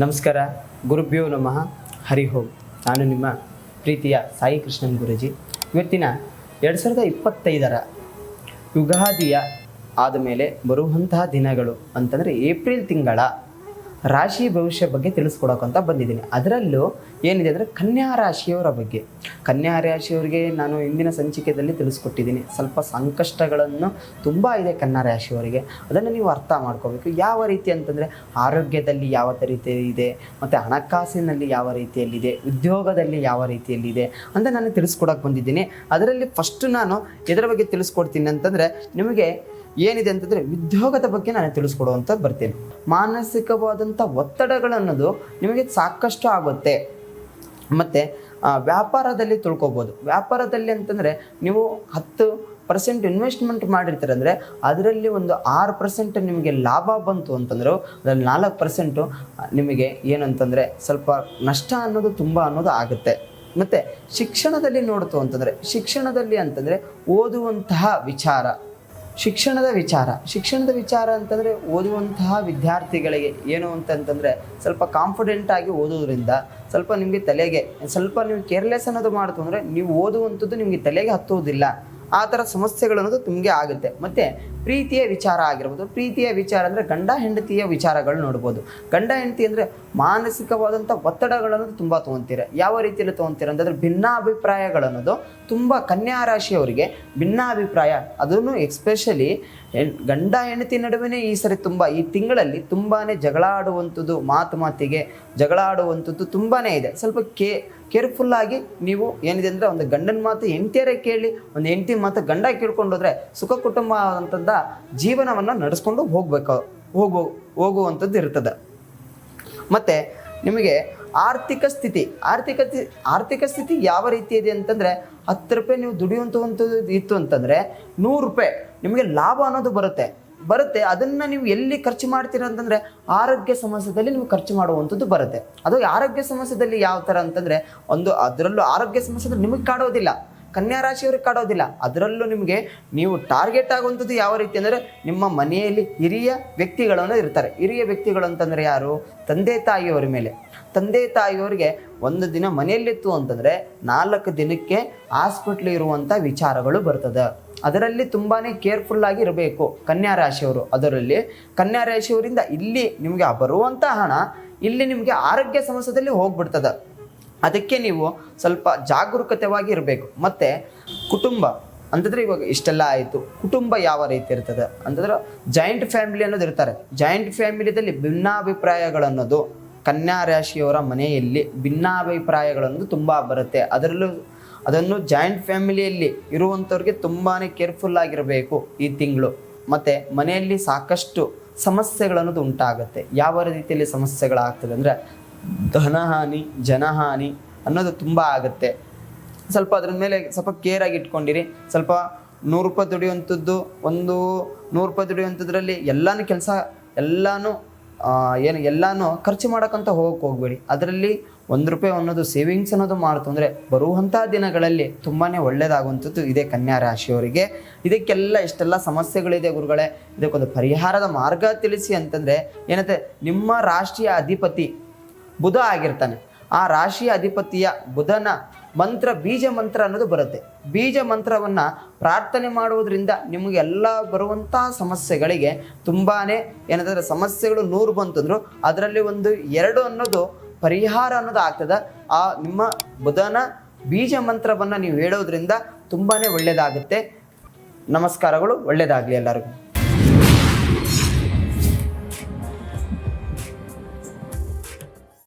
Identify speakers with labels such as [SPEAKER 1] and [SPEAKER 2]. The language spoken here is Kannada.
[SPEAKER 1] ನಮಸ್ಕಾರ. ಗುರುಭ್ಯೋ ನಮಃ. ಹರಿ ಓಂ. ನಾನು ನಿಮ್ಮ ಪ್ರೀತಿಯ ಸಾಯಿ ಕೃಷ್ಣನ್ ಗುರೂಜಿ. ಇವತ್ತಿನ 2025ರ ಯುಗಾದಿಯ ಆದಮೇಲೆ ಬರುವಂತಹ ದಿನಗಳು ಅಂತಂದರೆ ಏಪ್ರಿಲ್ ತಿಂಗಳ ರಾಶಿ ಭವಿಷ್ಯ ಬಗ್ಗೆ ತಿಳಿಸ್ಕೊಡೋಕ್ಕಂತ ಬಂದಿದ್ದೀನಿ. ಅದರಲ್ಲೂ ಏನಿದೆ ಅಂದರೆ ಕನ್ಯಾ ರಾಶಿಯವರ ಬಗ್ಗೆ. ಕನ್ಯಾ ರಾಶಿಯವರಿಗೆ ನಾನು ಇಂದಿನ ಸಂಚಿಕೆಯಲ್ಲಿ ತಿಳಿಸ್ಕೊಟ್ಟಿದ್ದೀನಿ. ಸ್ವಲ್ಪ ಸಂಕಷ್ಟಗಳನ್ನು ತುಂಬ ಇದೆ ಕನ್ಯಾ ರಾಶಿಯವರಿಗೆ. ಅದನ್ನು ನೀವು ಅರ್ಥ ಮಾಡ್ಕೋಬೇಕು. ಯಾವ ರೀತಿ ಅಂತಂದರೆ ಆರೋಗ್ಯದಲ್ಲಿ ಯಾವ ರೀತಿ ಇದೆ, ಮತ್ತು ಹಣಕಾಸಿನಲ್ಲಿ ಯಾವ ರೀತಿಯಲ್ಲಿದೆ, ಉದ್ಯೋಗದಲ್ಲಿ ಯಾವ ರೀತಿಯಲ್ಲಿದೆ ಅಂತ ನಾನು ತಿಳಿಸ್ಕೊಡೋಕೆ ಬಂದಿದ್ದೀನಿ. ಅದರಲ್ಲಿ ಫಸ್ಟು ನಾನು ಇದರ ಬಗ್ಗೆ ತಿಳಿಸ್ಕೊಡ್ತೀನಿ ಅಂತಂದರೆ ನಿಮಗೆ ಏನಿದೆ ಅಂತಂದರೆ ಉದ್ಯೋಗದ ಬಗ್ಗೆ ನಾನು ತಿಳಿಸ್ಕೊಡುವಂಥ ಬರ್ತೀನಿ. ಮಾನಸಿಕವಾದಂಥ ಒತ್ತಡಗಳನ್ನೋದು ನಿಮಗೆ ಸಾಕಷ್ಟು ಆಗುತ್ತೆ. ಮತ್ತು ವ್ಯಾಪಾರದಲ್ಲಿ ತಿಳ್ಕೊಬೋದು. ವ್ಯಾಪಾರದಲ್ಲಿ ಅಂತಂದರೆ ನೀವು 10% ಇನ್ವೆಸ್ಟ್ಮೆಂಟ್ ಮಾಡಿರ್ತೀರ ಅಂದರೆ ಅದರಲ್ಲಿ ಒಂದು 6% ನಿಮಗೆ ಲಾಭ ಬಂತು ಅಂತಂದ್ರೆ ಅದರಲ್ಲಿ 4% ನಿಮಗೆ ಏನಂತಂದರೆ ಸ್ವಲ್ಪ ನಷ್ಟ ಅನ್ನೋದು ತುಂಬ ಅನ್ನೋದು ಆಗುತ್ತೆ. ಮತ್ತು ಶಿಕ್ಷಣದಲ್ಲಿ ನೋಡ್ತು ಅಂತಂದರೆ ಶಿಕ್ಷಣದಲ್ಲಿ ಅಂತಂದರೆ ಓದುವಂತಹ ವಿಚಾರ, ಶಿಕ್ಷಣದ ವಿಚಾರ ಅಂತಂದರೆ ಓದುವಂತಹ ವಿದ್ಯಾರ್ಥಿಗಳಿಗೆ ಏನು ಅಂತಂತಂದರೆ ಸ್ವಲ್ಪ ಕಾನ್ಫಿಡೆಂಟಾಗಿ ಓದೋದ್ರಿಂದ ಸ್ವಲ್ಪ ನಿಮಗೆ ತಲೆಗೆ ಸ್ವಲ್ಪ ನೀವು ಕೇರ್ಲೆಸ್ ಅನ್ನೋದು ಮಾಡ್ತು ಅಂದರೆ ನೀವು ಓದುವಂಥದ್ದು ನಿಮಗೆ ತಲೆಗೆ ಹತ್ತುವುದಿಲ್ಲ. ಆ ಥರ ಸಮಸ್ಯೆಗಳು ಅನ್ನೋದು ನಿಮಗೆ ಆಗುತ್ತೆ. ಮತ್ತು ಪ್ರೀತಿಯ ವಿಚಾರ ಆಗಿರ್ಬೋದು. ಪ್ರೀತಿಯ ವಿಚಾರ ಅಂದರೆ ಗಂಡ ಹೆಂಡತಿಯ ವಿಚಾರಗಳು ನೋಡ್ಬೋದು. ಗಂಡ ಹೆಂಡತಿ ಅಂದರೆ ಮಾನಸಿಕವಾದಂಥ ಒತ್ತಡಗಳನ್ನು ತುಂಬ ತೊಗೊತೀರ. ಯಾವ ರೀತಿಯಲ್ಲಿ ತೊಗೊತೀರ ಅಂತಂದರೆ ಭಿನ್ನಾಭಿಪ್ರಾಯಗಳನ್ನೋದು ತುಂಬ ಕನ್ಯಾ ರಾಶಿಯವರಿಗೆ ಭಿನ್ನಾಭಿಪ್ರಾಯ, ಅದನ್ನು ಎಕ್ಸ್ಪೆಷಲಿ ಗಂಡ ಹೆಂಡತಿ ನಡುವೆ ಈ ಸರಿ ಈ ತಿಂಗಳಲ್ಲಿ ತುಂಬಾ ಜಗಳ ಆಡುವಂಥದ್ದು, ಮಾತಿಗೆ ಜಗಳ ಆಡುವಂಥದ್ದು ತುಂಬಾ ಇದೆ. ಸ್ವಲ್ಪ ಕೇರ್ಫುಲ್ಲಾಗಿ ನೀವು ಏನಿದೆ ಅಂದರೆ ಒಂದು ಗಂಡನ ಮಾತು ಹೆಂಡತಿಯರೇ ಕೇಳಿ, ಒಂದು ಹೆಂಡತಿ ಮಾತು ಗಂಡ ಕೇಳ್ಕೊಂಡೋದ್ರೆ ಸುಖ ಕುಟುಂಬ ಅಂತಂದ ಜೀವನವನ್ನು ನಡೆಸ್ಕೊಂಡು ಹೋಗುವಂಥದ್ದು ಇರ್ತದೆ. ಮತ್ತು ನಿಮಗೆ ಆರ್ಥಿಕ ಸ್ಥಿತಿ ಯಾವ ರೀತಿ ಇದೆ ಅಂತಂದರೆ 10 ರೂಪಾಯಿ ನೀವು ದುಡಿಯುವಂಥದ್ದು ಇತ್ತು ಅಂತಂದರೆ 100 ರೂಪಾಯಿ ನಿಮಗೆ ಲಾಭ ಅನ್ನೋದು ಬರುತ್ತೆ. ಅದನ್ನು ನೀವು ಎಲ್ಲಿ ಖರ್ಚು ಮಾಡ್ತೀರ ಅಂತಂದರೆ ಆರೋಗ್ಯ ಸಮಸ್ಯೆದಲ್ಲಿ ನೀವು ಖರ್ಚು ಮಾಡುವಂಥದ್ದು ಬರುತ್ತೆ. ಅದು ಆರೋಗ್ಯ ಸಮಸ್ಯೆದಲ್ಲಿ ಯಾವ ಥರ ಅಂತಂದರೆ ಅದರಲ್ಲೂ ಆರೋಗ್ಯ ಸಮಸ್ಯೆ ನಿಮಗೆ ಕಾಡೋದಿಲ್ಲ, ಕನ್ಯಾ ರಾಶಿಯವ್ರಿಗೆ ಕಾಡೋದಿಲ್ಲ. ಅದರಲ್ಲೂ ನಿಮಗೆ ನೀವು ಟಾರ್ಗೆಟ್ ಆಗುವಂಥದ್ದು ಯಾವ ರೀತಿ ಅಂದರೆ ನಿಮ್ಮ ಮನೆಯಲ್ಲಿ ಹಿರಿಯ ವ್ಯಕ್ತಿಗಳನ್ನು ಇರ್ತಾರೆ. ಹಿರಿಯ ವ್ಯಕ್ತಿಗಳು ಅಂತಂದರೆ ಯಾರು? ತಂದೆ ತಾಯಿಯವರ ಮೇಲೆ. ತಂದೆ ತಾಯಿಯವರಿಗೆ ಒಂದು ದಿನ ಮನೆಯಲ್ಲಿತ್ತು ಅಂತಂದರೆ 4 ದಿನಕ್ಕೆ ಹಾಸ್ಪಿಟ್ಲ್ ಇರುವಂಥ ವಿಚಾರಗಳು ಬರ್ತದೆ. ಅದರಲ್ಲಿ ತುಂಬಾ ಕೇರ್ಫುಲ್ಲಾಗಿ ಇರಬೇಕು ಕನ್ಯಾ ರಾಶಿಯವರು. ಅದರಲ್ಲಿ ಕನ್ಯಾ ರಾಶಿಯವರಿಂದ ಇಲ್ಲಿ ನಿಮಗೆ ಬರುವಂಥ ಹಣ ಇಲ್ಲಿ ನಿಮಗೆ ಆರೋಗ್ಯ ಸಮಸ್ಯೆಯಲ್ಲಿ ಹೋಗ್ಬಿಡ್ತದೆ. ಅದಕ್ಕೆ ನೀವು ಸ್ವಲ್ಪ ಜಾಗರೂಕತೆವಾಗಿ ಇರಬೇಕು. ಮತ್ತು ಕುಟುಂಬ ಅಂತಂದರೆ ಇವಾಗ ಇಷ್ಟೆಲ್ಲ ಆಯಿತು. ಕುಟುಂಬ ಯಾವ ರೀತಿ ಇರ್ತದೆ ಅಂತಂದ್ರೆ ಜಾಯಿಂಟ್ ಫ್ಯಾಮಿಲಿ ಅನ್ನೋದು ಇರ್ತಾರೆ. ಜಾಯಿಂಟ್ ಫ್ಯಾಮಿಲಿಯಲ್ಲಿ ಭಿನ್ನಾಭಿಪ್ರಾಯಗಳನ್ನೋದು ಕನ್ಯಾ ರಾಶಿಯವರ ಮನೆಯಲ್ಲಿ ಭಿನ್ನಾಭಿಪ್ರಾಯಗಳನ್ನೋದು ತುಂಬ ಬರುತ್ತೆ. ಅದನ್ನು ಜಾಯಿಂಟ್ ಫ್ಯಾಮಿಲಿಯಲ್ಲಿ ಇರುವಂಥವ್ರಿಗೆ ತುಂಬಾ ಕೇರ್ಫುಲ್ಲಾಗಿರಬೇಕು ಈ ತಿಂಗಳು. ಮತ್ತು ಮನೆಯಲ್ಲಿ ಸಾಕಷ್ಟು ಸಮಸ್ಯೆಗಳನ್ನೋದು ಉಂಟಾಗುತ್ತೆ. ಯಾವ ರೀತಿಯಲ್ಲಿ ಸಮಸ್ಯೆಗಳಾಗ್ತದೆ ಅಂದರೆ ಧನಹಾನಿ, ಜನಹಾನಿ ಅನ್ನೋದು ತುಂಬ ಆಗುತ್ತೆ. ಸ್ವಲ್ಪ ಅದ್ರ ಮೇಲೆ ಸ್ವಲ್ಪ ಕೇರಾಗಿ ಇಟ್ಕೊಂಡಿರಿ. ಸ್ವಲ್ಪ 100 ರೂಪಾಯಿ ದುಡಿಯುವಂಥದ್ದು, ಒಂದು 100 ರೂಪಾಯಿ ದುಡಿಯುವಂಥದ್ರಲ್ಲಿ ಎಲ್ಲನೂ ಖರ್ಚು ಮಾಡೋಕ್ಕಂತ ಹೋಗಬೇಡಿ. ಅದರಲ್ಲಿ 1 ರೂಪಾಯಿ ಅನ್ನೋದು ಸೇವಿಂಗ್ಸ್ ಅನ್ನೋದು ಮಾಡ್ತು ಅಂದರೆ ಬರುವಂಥ ದಿನಗಳಲ್ಲಿ ತುಂಬಾ ಒಳ್ಳೆಯದಾಗುವಂಥದ್ದು ಇದೆ ಕನ್ಯಾ ರಾಶಿಯವರಿಗೆ. ಇದಕ್ಕೆಲ್ಲ ಇಷ್ಟೆಲ್ಲ ಸಮಸ್ಯೆಗಳಿದೆ ಗುರುಗಳೇ, ಇದಕ್ಕೊಂದು ಪರಿಹಾರದ ಮಾರ್ಗ ತಿಳಿಸಿ ಅಂತಂದರೆ ಏನಂತೆ, ನಿಮ್ಮ ರಾಶಿಯ ಅಧಿಪತಿ ಬುಧ ಆಗಿರ್ತಾನೆ. ಆ ರಾಶಿಯ ಅಧಿಪತಿಯ ಬುಧನ ಮಂತ್ರ, ಬೀಜ ಮಂತ್ರ ಅನ್ನೋದು ಬರುತ್ತೆ. ಬೀಜ ಮಂತ್ರವನ್ನು ಪ್ರಾರ್ಥನೆ ಮಾಡುವುದರಿಂದ ನಿಮಗೆಲ್ಲ ಬರುವಂಥ ಸಮಸ್ಯೆಗಳಿಗೆ ತುಂಬಾ ಏನಂತಂದರೆ ಸಮಸ್ಯೆಗಳು 100 ಬಂತಂದ್ರು ಅದರಲ್ಲಿ ಒಂದು 2 ಅನ್ನೋದು ಪರಿಹಾರ ಅನ್ನೋದು ಆಗ್ತದೆ. ಆ ನಿಮ್ಮ ಬುಧನ ಬೀಜ ಮಂತ್ರವನ್ನು ನೀವು ಹೇಳೋದ್ರಿಂದ ತುಂಬಾ ಒಳ್ಳೆಯದಾಗುತ್ತೆ. ನಮಸ್ಕಾರಗಳು. ಒಳ್ಳೆಯದಾಗಲಿ ಎಲ್ಲರಿಗೂ.